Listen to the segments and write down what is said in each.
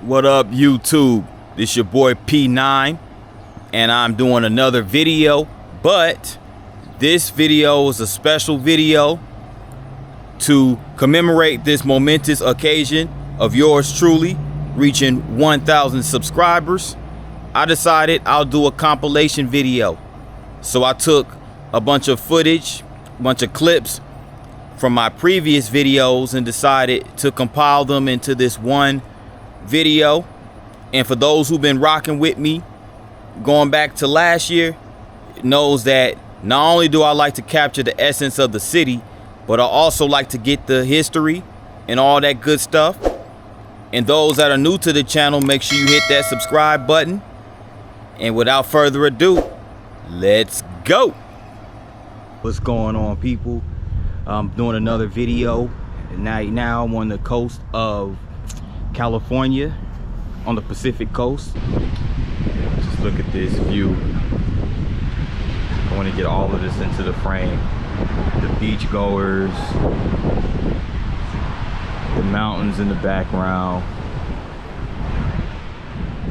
What up, YouTube? This your boy P9, and I'm doing another video, but this video is a special video to commemorate this momentous occasion of yours truly reaching 1,000 subscribers. I decided I'll do a compilation video. So I took a bunch of footage, a bunch of clips from my previous videos and decided to compile them into this one video. And for those who've been rocking with me going back to last year, knows that not only do I like to capture the essence of the city, but I also like to get the history and all that good stuff. And those that are new to the channel, make sure you hit that subscribe button. And without further ado, let's go. What's going on, people? I'm doing another video. Now I'm on the coast of California, on the Pacific coast. Just look at this view. I want to get all of this into the frame. The beach goers, the mountains in the background,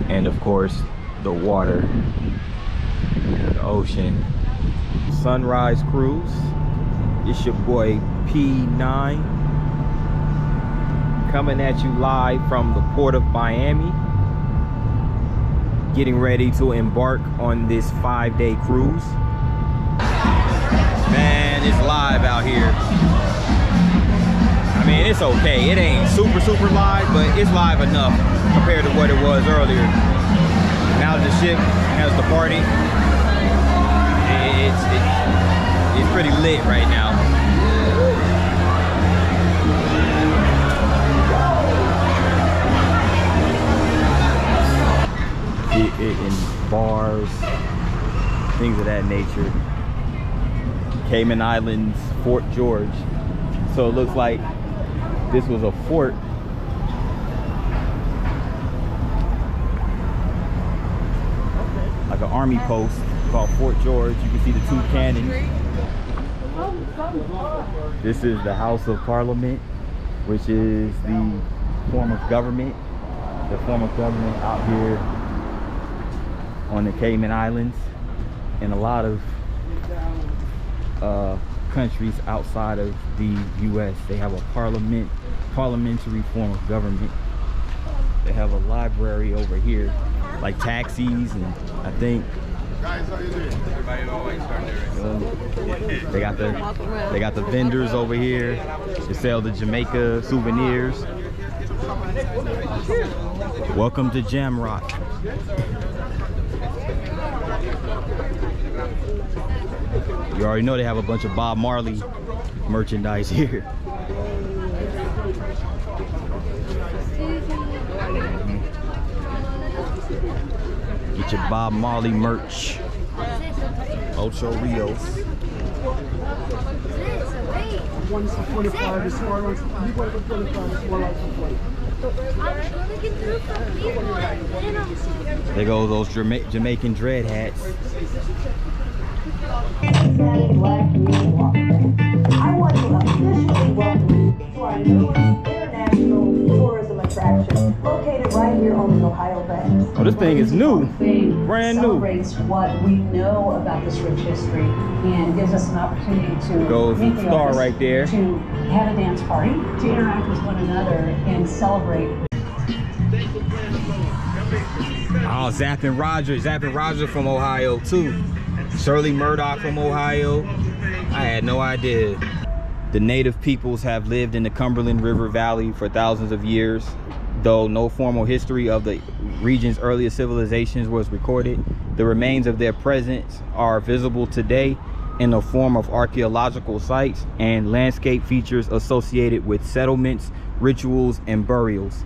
and of course the water, the ocean. Sunrise cruise. It's your boy P9 coming at you live from the port of Miami, getting ready to embark on this 5-day cruise. Man, it's live out here. I mean, it's okay. It ain't super live, but it's live enough compared to what it was earlier. Now that the ship has departed, it's pretty lit right now. It in bars, things of that nature. Cayman Islands, Fort George. So it looks like this was a fort. Like an army post called Fort George. You can see the two cannons. This is the House of Parliament, which is the form of government. The form of government out here on the Cayman Islands, and a lot of countries outside of the US, they have a parliamentary form of government. They have a library over here, like taxis, and I think they got the vendors over here. They sell the Jamaica souvenirs. Welcome to Jamrock. You already know they have a bunch of Bob Marley merchandise here. Get your Bob Marley merch. Ocho Rios. There go those Jamaican dread hats. I want to officially welcome you to our newest international tourism attraction, located right here on the Ohio Banks. Oh, this thing is new, brand new. Celebrates what we know about this rich history and gives us an opportunity to goes meet the the star artists, right there. to have a dance party, to interact with one another and celebrate. Oh, Zappin' Rogers from Ohio too. Shirley Murdoch from Ohio. I had no idea. The native peoples have lived in the Cumberland River Valley for thousands of years. Though no formal history of the region's earliest civilizations was recorded, the remains of their presence are visible today in the form of archaeological sites and landscape features associated with settlements, rituals, and burials.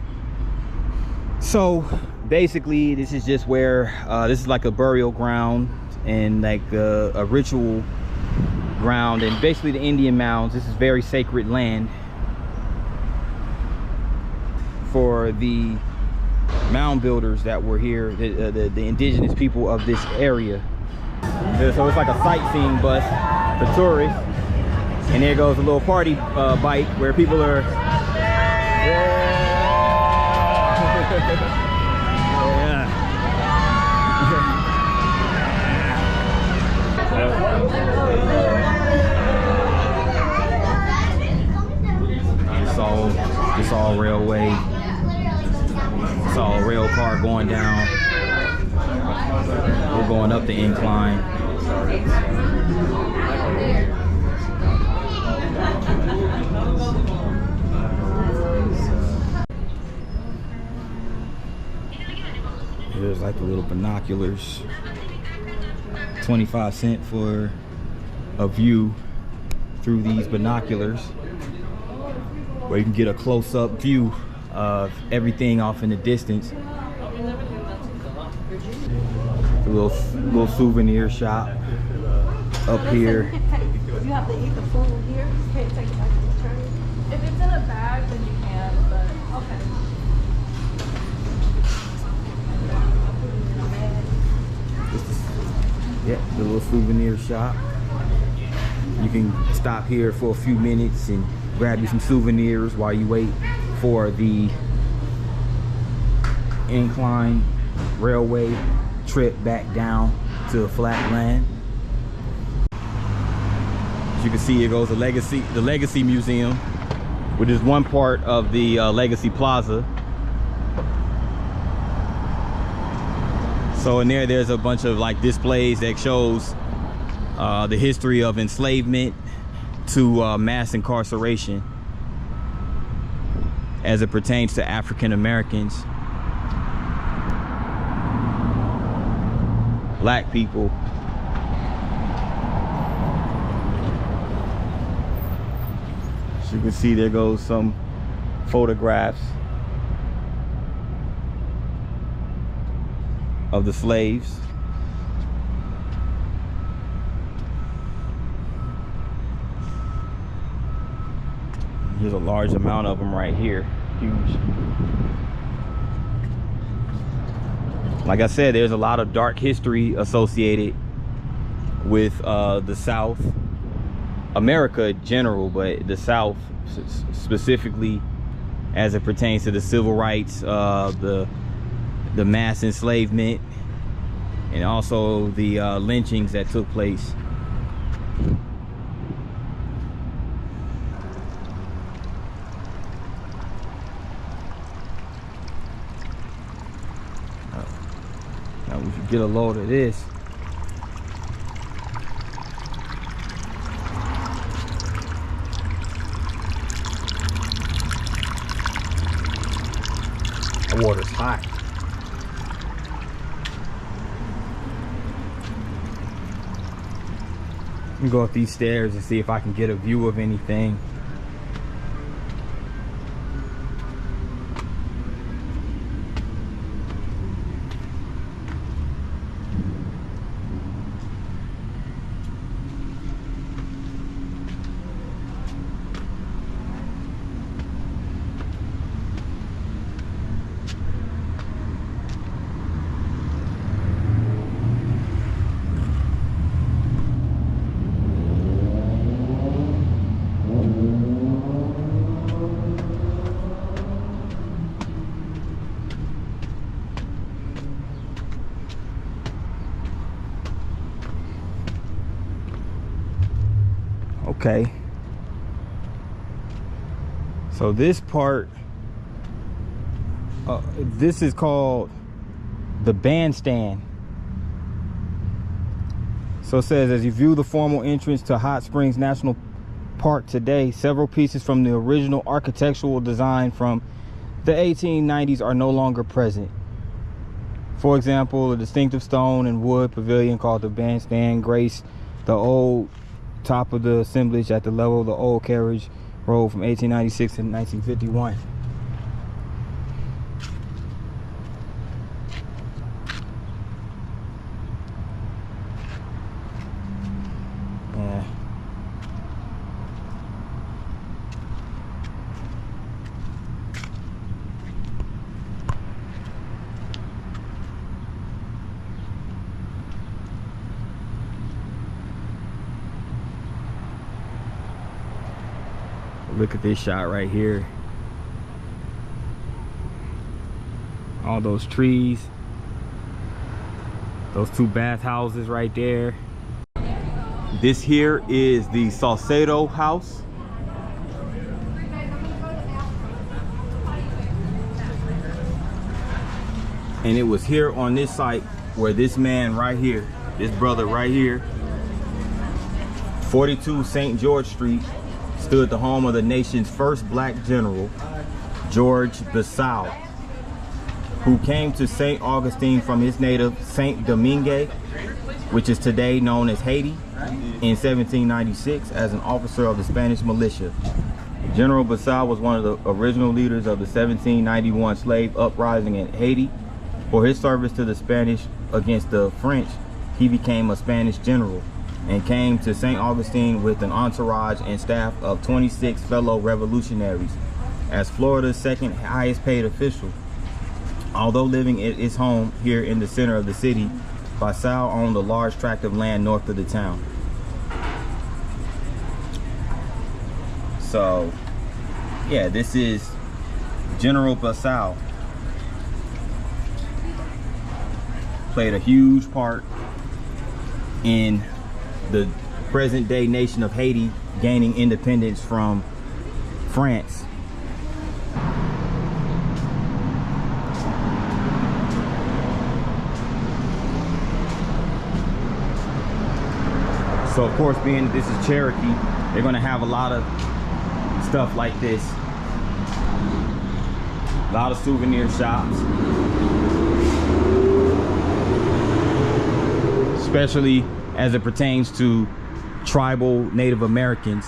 So basically, this is just where this is like a burial ground and like a ritual ground, and basically the Indian mounds. This is very sacred land for the mound builders that were here, the indigenous people of this area. So it's like a sightseeing bus for tourists, and there goes a little party bike where people are rail car going down. We're going up the incline. There's like the little binoculars. 25 cents for a view through these binoculars, where you can get a close-up view of everything off in the distance. A little souvenir shop up here. You have to eat the food here. You can't take it back to the train. If it's in a bag, then you can, but okay. Yeah, the little souvenir shop. You can stop here for a few minutes and grab you some souvenirs while you wait for the incline railway trip back down to flat land. As you can see, here goes the Legacy Museum, which is one part of the Legacy Plaza. So in there's a bunch of like displays that shows the history of enslavement to mass incarceration as it pertains to African Americans, black people. As you can see, there goes some photographs of the slaves. There's a large amount of them right here, huge. Like I said, there's a lot of dark history associated with the South, America in general, but the South specifically as it pertains to the civil rights, the mass enslavement, and also the lynchings that took place. Now we should get a load of this. The water's hot. Let me go up these stairs and see if I can get a view of anything. Okay, so this part, this is called the bandstand. So it says, as you view the formal entrance to Hot Springs National Park today, several pieces from the original architectural design from the 1890s are no longer present. For example, a distinctive stone and wood pavilion called the bandstand graced the old top of the assemblage at the level of the old carriage road from 1896 to 1951. Yeah. Look at this shot right here. All those trees. Those two bathhouses right there. This here is the Salcedo house. And it was here on this site where this man right here, this brother right here, 42 St. George Street, stood the home of the nation's first black general, George Bissau, who came to St. Augustine from his native St. Domingue, which is today known as Haiti, in 1796 as an officer of the Spanish militia. General Bissau was one of the original leaders of the 1791 slave uprising in Haiti. For his service to the Spanish against the French, he became a Spanish general and came to St. Augustine with an entourage and staff of 26 fellow revolutionaries as Florida's second highest paid official. Although living at his home here in the center of the city, Bissau owned a large tract of land north of the town. So, yeah, this is General Bissau. Played a huge part in the present day nation of Haiti gaining independence from France. So of course, being this is Cherokee, they're gonna have a lot of stuff like this. A lot of souvenir shops. Especially as it pertains to tribal Native Americans.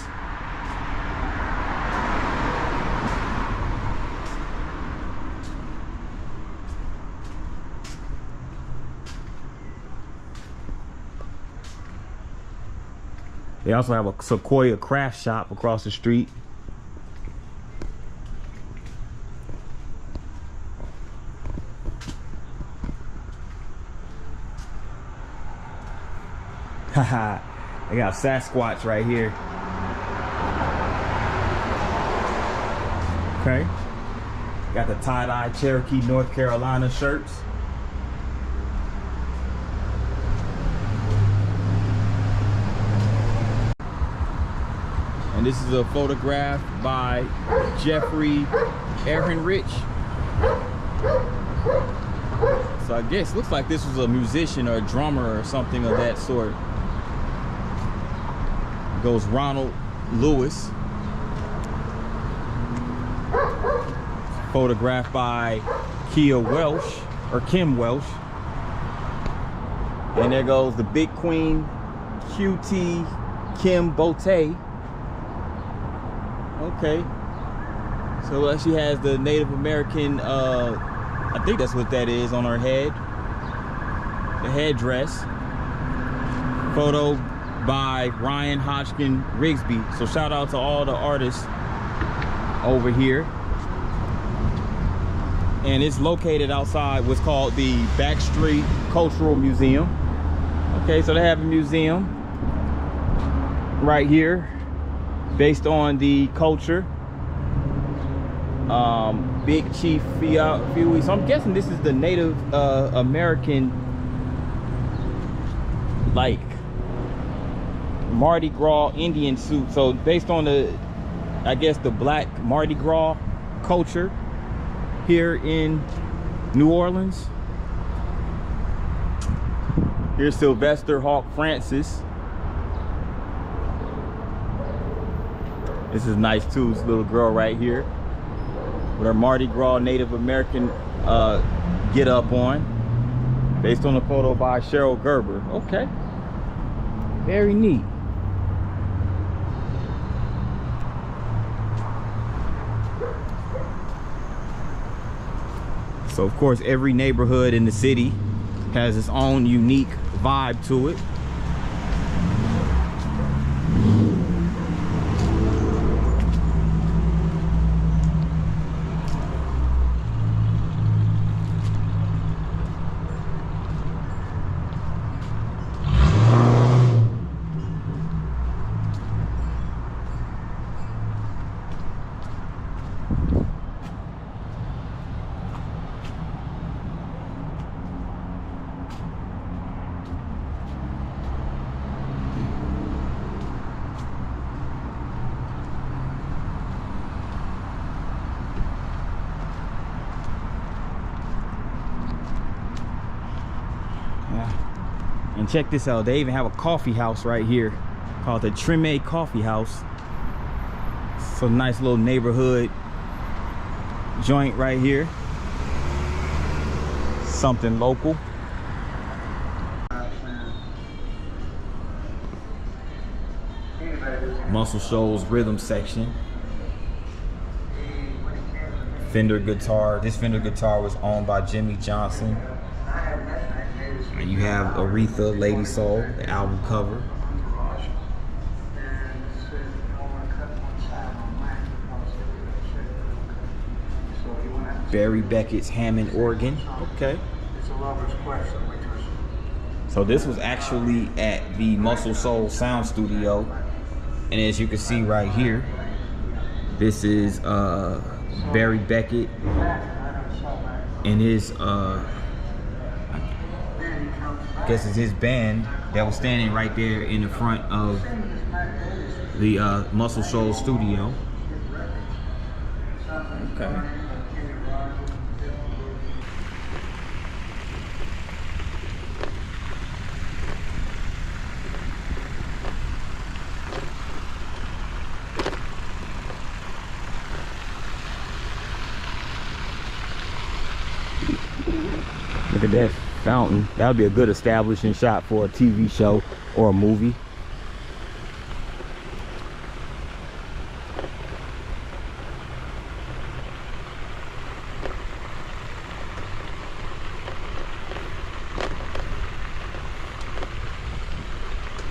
They also have a Sequoia craft shop across the street. Haha, they got Sasquatch right here. Okay. Got the tie-dye Cherokee, North Carolina shirts. And this is a photograph by Jeffrey Ehrenrich. So I guess looks like this was a musician or a drummer or something of that sort. Goes Ronald Lewis. Photographed by Kia Welsh or Kim Welsh. And there goes the Big Queen QT Kim Bote. Okay. So she has the Native American, I think that's what that is, on her head. The headdress. Photo by Ryan Hodgkin Rigsby. So shout out to all the artists over here. And it's located outside what's called the Backstreet Cultural Museum. Okay, so they have a museum right here based on the culture. Big Chief Huey. So I'm guessing this is the Native American, like, Mardi Gras Indian suit. So based on the, I guess, the black Mardi Gras culture here in New Orleans. Here's Sylvester Hawk Francis. This is nice too, this little girl right here with her Mardi Gras Native American get up on, based on a photo by Cheryl Gerber. Okay, very neat. So of course, every neighborhood in the city has its own unique vibe to it. And check this out, they even have a coffee house right here called the Treme Coffee House. It's a nice little neighborhood joint right here. Something local. Muscle Shoals rhythm section. Fender guitar. This Fender guitar was owned by Jimmy Johnson. And you have Aretha, Lady Soul, the album cover. Barry Beckett's Hammond organ. Okay. So this was actually at the Muscle Soul Sound Studio. And as you can see right here, this is Barry Beckett and his I guess it's his band that was standing right there in the front of the Muscle Shoals studio. Okay. Look at that fountain. That would be a good establishing shot for a TV show or a movie.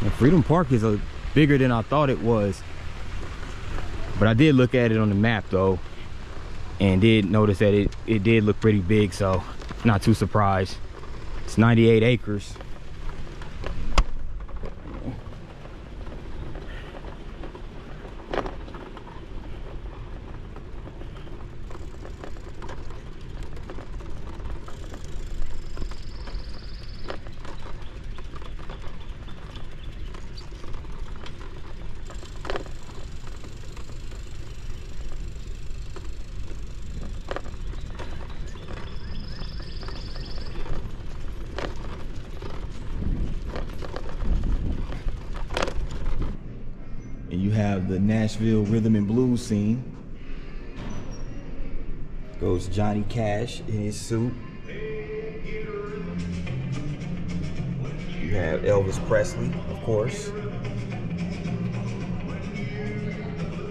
And Freedom Park is bigger than I thought it was. But I did look at it on the map though, and did notice that it did look pretty big, so not too surprised. It's 98 acres. And you have the Nashville rhythm and blues scene. Goes Johnny Cash in his suit. You have Elvis Presley, of course,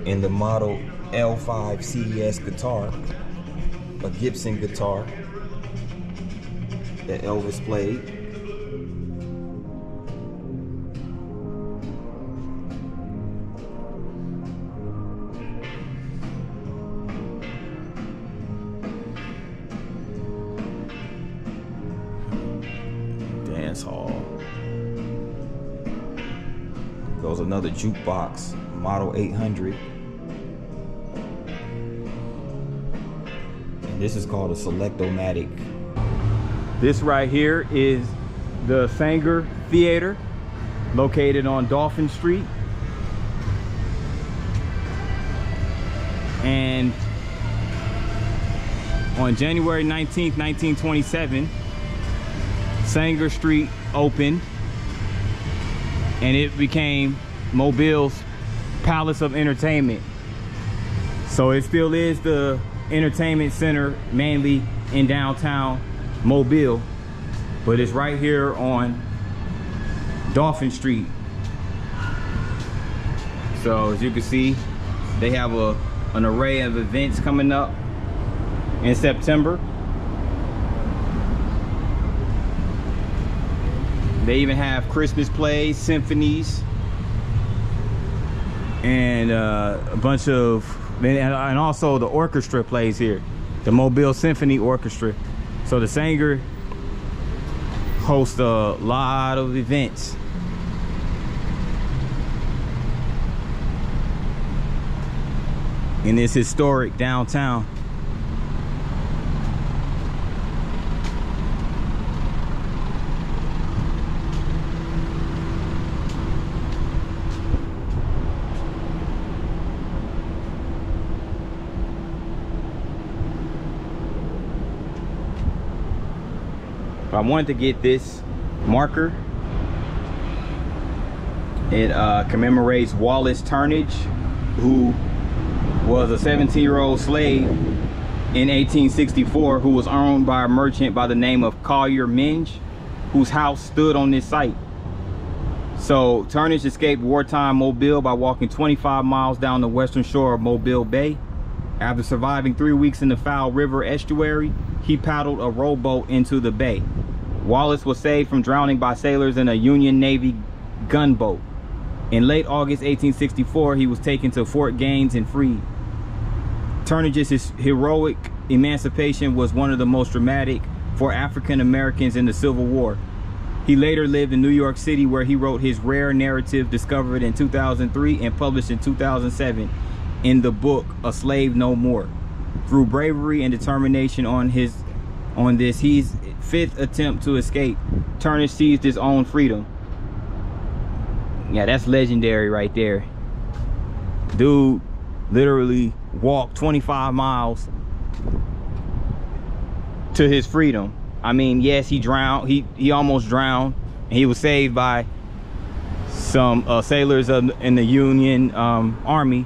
in the model L5 CDS guitar, a Gibson guitar that Elvis played. Hall. Goes another jukebox, model 800. And this is called a Selectomatic. This right here is the Sanger Theater, located on Dolphin Street. And on January 19th, 1927, Sanger Street opened and it became Mobile's Palace of Entertainment. So it still is the entertainment center, mainly in downtown Mobile, but it's right here on Dolphin Street. So as you can see, they have an array of events coming up in September. They even have Christmas plays, symphonies, and a bunch of, and also the orchestra plays here, the Mobile Symphony Orchestra. So the Sanger hosts a lot of events. In this historic downtown. I wanted to get this marker It commemorates Wallace Turnage, who was a 17-year-old slave in 1864 who was owned by a merchant by the name of Collier Minge, whose house stood on this site. So Turnage escaped wartime Mobile by walking 25 miles down the western shore of Mobile Bay. After surviving 3 weeks in the Foul River estuary, he paddled a rowboat into the bay. Wallace was saved from drowning by sailors in a Union Navy gunboat. In late August 1864, he was taken to Fort Gaines and freed. Turnage's heroic emancipation was one of the most dramatic for African Americans in the Civil War. He later lived in New York City, where he wrote his rare narrative discovered in 2003 and published in 2007 in the book A Slave No More. Through bravery and determination on his fifth attempt to escape, Turnage seized his own freedom. Yeah, that's legendary right there. Dude literally walked 25 miles to his freedom. I mean, yes, he drowned. He almost drowned. And he was saved by some sailors in the Union Army.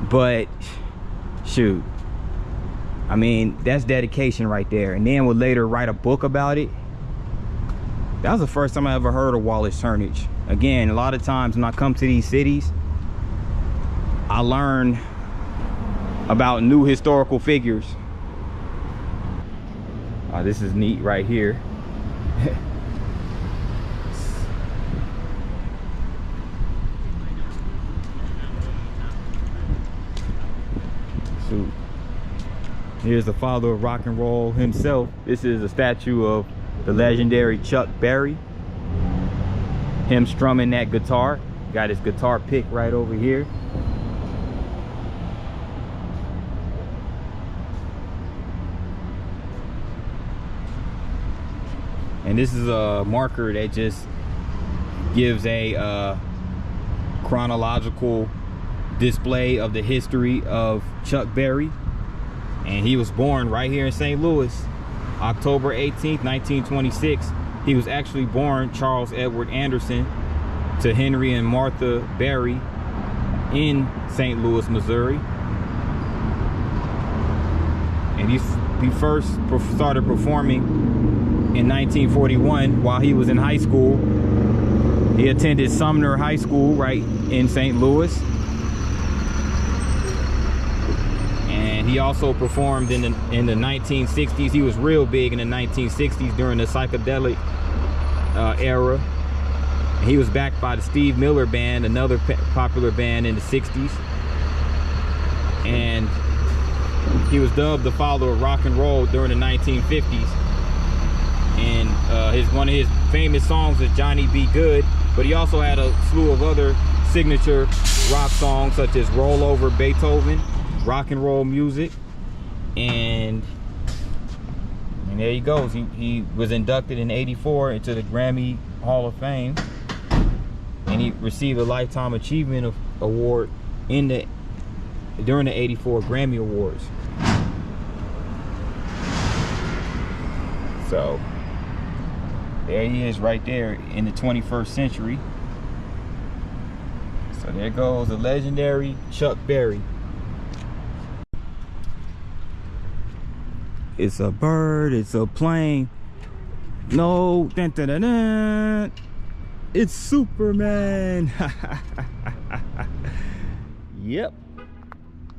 But shoot, I mean, that's dedication right there. And then would later write a book about it. That was the first time I ever heard of Wallace Turnage. Again, a lot of times when I come to these cities, I learn about new historical figures. This is neat right here. So here's the father of rock and roll himself. This is a statue of the legendary Chuck Berry. Him strumming that guitar. Got his guitar pick right over here. And this is a marker that just gives a chronological display of the history of Chuck Berry. And he was born right here in St. Louis, October 18th, 1926. He was actually born Charles Edward Anderson to Henry and Martha Berry in St. Louis, Missouri. And he first started performing in 1941 while he was in high school. He attended Sumner High School right in St. Louis. And he also performed in the 1960s. He was real big in the 1960s during the psychedelic era. And he was backed by the Steve Miller Band, another popular band in the 60s. And he was dubbed the father of rock and roll during the 1950s. And one of his famous songs is Johnny Be Good, but he also had a slew of other signature rock songs such as Roll Over Beethoven, rock and roll music, and there he goes. He was inducted in '84 into the Grammy Hall of Fame, and he received a Lifetime Achievement Award during the '84 Grammy Awards. So there he is right there in the 21st century. So there goes the legendary Chuck Berry. It's a bird, it's a plane. No, dun, dun, dun, dun. It's Superman. Yep.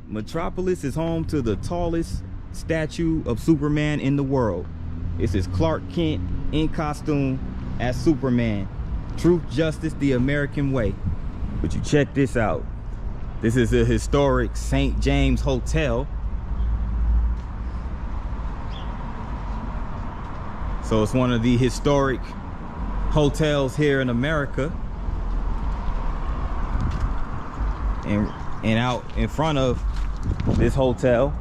Metropolis is home to the tallest statue of Superman in the world. This is Clark Kent in costume as Superman. Truth, justice, the American way. But you check this out. This is a historic St. James Hotel. So it's one of the historic hotels here in America. And out in front of this hotel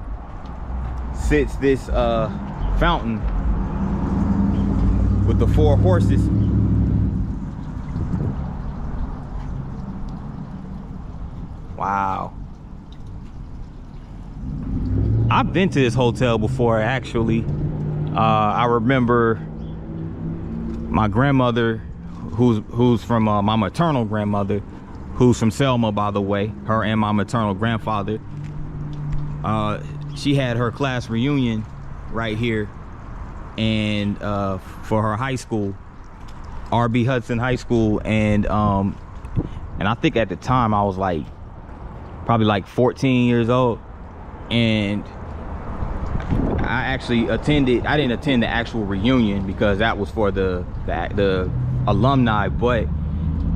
sits this fountain with the 4 horses. Wow. I've been to this hotel before, actually. I remember my grandmother who's from my maternal grandmother, who's from Selma, by the way, her and my maternal grandfather. She had her class reunion right here, and for her high school, R.B. Hudson High School, and I think at the time I was like probably like 14 years old, and I actually attended. I didn't attend the actual reunion because that was for the alumni, but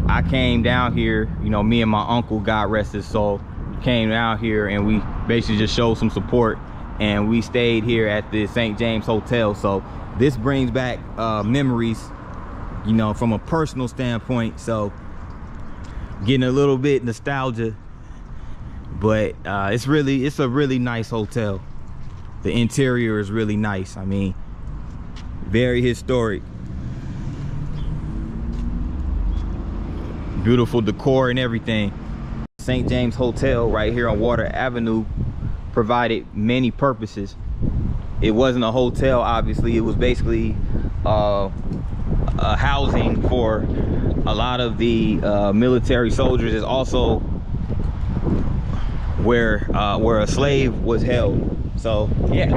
I came down here, you know, me and my uncle, God rest his soul, came down here and we basically just showed some support, and we stayed here at the St. James Hotel. So this brings back memories, you know, from a personal standpoint, so getting a little bit nostalgia, but it's a really nice hotel. The interior is really nice. I mean, very historic, beautiful decor and everything. St. James Hotel right here on Water Avenue provided many purposes. It wasn't a hotel, obviously. It was basically housing for a lot of the military soldiers. It's also where a slave was held. So yeah,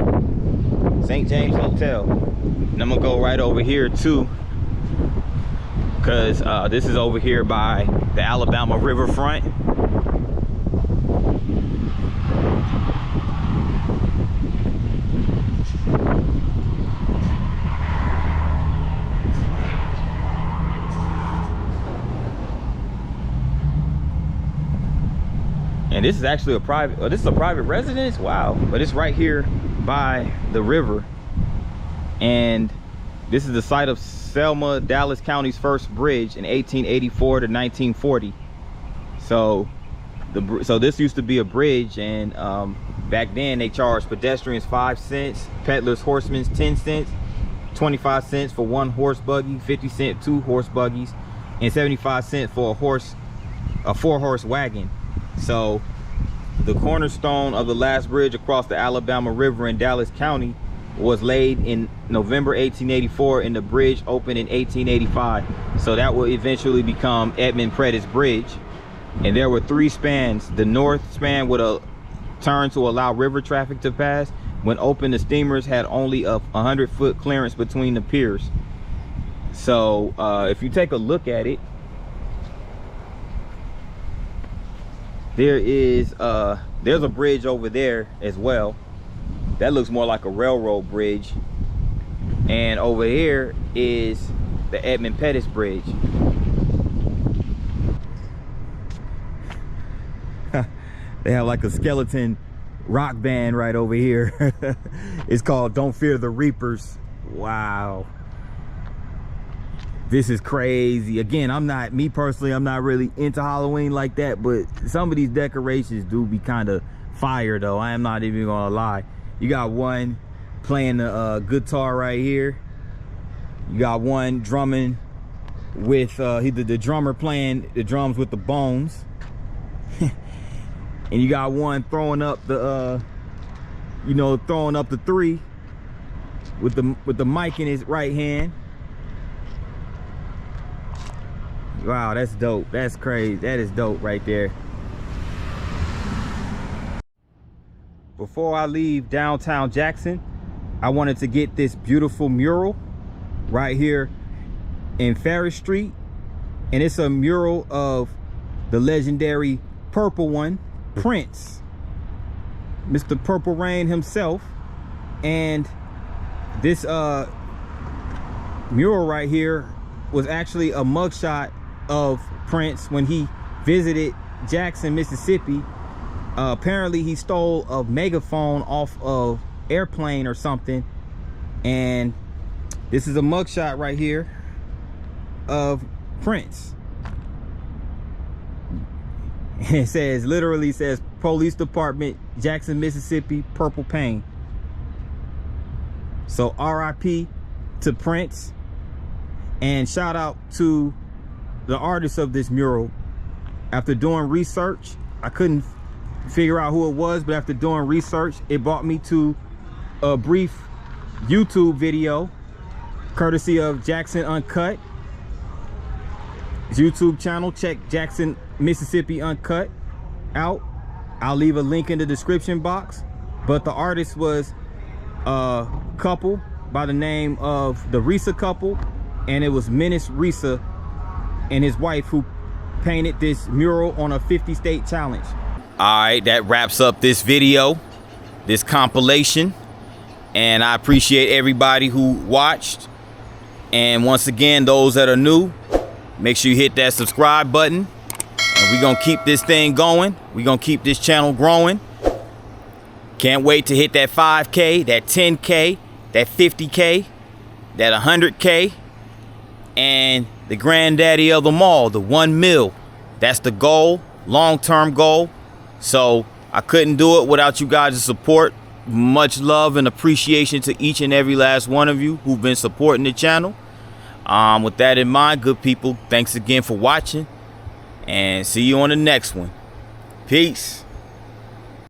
St. James Hotel. And I'm gonna go right over here too, because this is over here by the Alabama riverfront. And this is actually a private, this is a private residence. Wow. But it's right here by the river, and this is the site of Selma, Dallas County's first bridge in 1884 to 1940. So this used to be a bridge, and back then they charged pedestrians 5 cents, peddlers, horsemen 10 cents, 25 cents for 1 horse buggy, 50 cents 2 horse buggies, and 75 cents for a 4-horse wagon. So the cornerstone of the last bridge across the Alabama River in Dallas County was laid in November 1884, and the bridge opened in 1885. So that will eventually become Edmund Pettus Bridge. And there were 3 spans. The north span would turn to allow river traffic to pass. When open, the steamers had only a 100-foot clearance between the piers. So if you take a look at it, there's a bridge over there as well. That looks more like a railroad bridge. And over here is the Edmund Pettus Bridge. They have like a skeleton rock band right over here. It's called Don't Fear the Reapers. Wow. This is crazy. Again, me personally, I'm not really into Halloween like that, but some of these decorations do be kind of fire though. I am not even gonna lie. You got one playing the guitar right here. You got one drumming with the drummer playing the drums with the bones. And you got one throwing up the throwing up the 3 with the mic in his right hand. Wow, that's dope. That's crazy. That is dope right there. Before I leave downtown Jackson, I wanted to get this beautiful mural right here in Ferris Street. And it's a mural of the legendary Purple One, Prince, Mr. Purple Rain himself. And this mural right here was actually a mugshot of Prince when he visited Jackson, Mississippi. Apparently he stole a megaphone off of airplane or something, and this is a mugshot right here of Prince. It says, literally says, Police Department, Jackson, Mississippi, Purple Pain. So RIP to Prince, and shout out to the artist of this mural. After doing research, I couldn't figure out who it was, but after doing research, it brought me to a brief YouTube video courtesy of Jackson Uncut. his YouTube channel. Check Jackson, Mississippi Uncut out. I'll leave a link in the description box. But the artist was a couple by the name of the Risa couple, and it was Menace Risa and his wife who painted this mural on a 50-state challenge. All right, that wraps up this video, this compilation, and I appreciate everybody who watched. And once again, those that are new, make sure you hit that subscribe button, and we're gonna keep this thing going. We're gonna keep this channel growing. Can't wait to hit that 5K, that 10K, that 50K, that 100K, and the granddaddy of them all, the 1 mil. That's the goal, long-term goal. So I couldn't do it without you guys' support. Much love and appreciation to each and every last one of you who've been supporting the channel. With that in mind, good people, thanks again for watching, and see you on the next one. Peace.